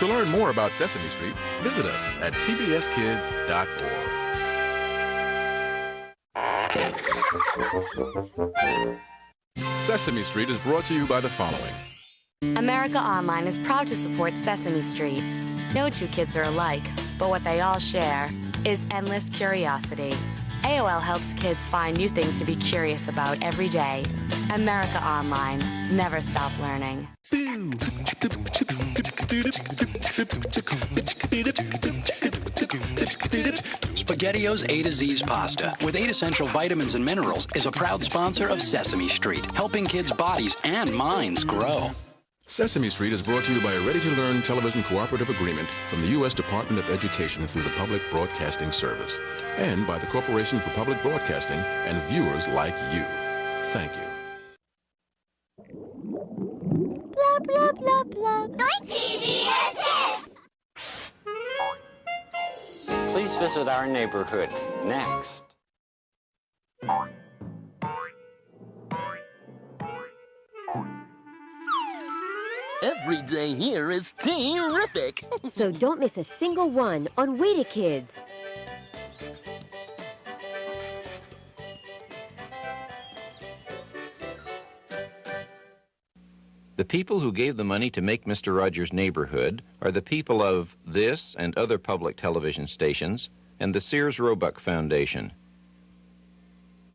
To learn more about Sesame Street, visit us at pbskids.org. Sesame Street is brought to you by the following. America Online is proud to support Sesame Street. No two kids are alike, but what they all share is endless curiosity. AOL helps kids find new things to be curious about every day. America Online. Never stop learning. SpaghettiOs A to Z's pasta with 8 essential vitamins and minerals is a proud sponsor of Sesame Street, helping kids' bodies and minds grow. Sesame Street is brought to you by a ready-to-learn television cooperative agreement from the U.S. Department of Education through the Public Broadcasting Service, and by the Corporation for Public Broadcasting and viewers like you. Thank you. Blah, blah, blah, blah. PBS! Please visit our neighborhood next. Every day here is terrific. So don't miss a single one on WETA Kids. The people who gave the money to make Mr. Rogers' Neighborhood are the people of this and other public television stations and the Sears Roebuck Foundation.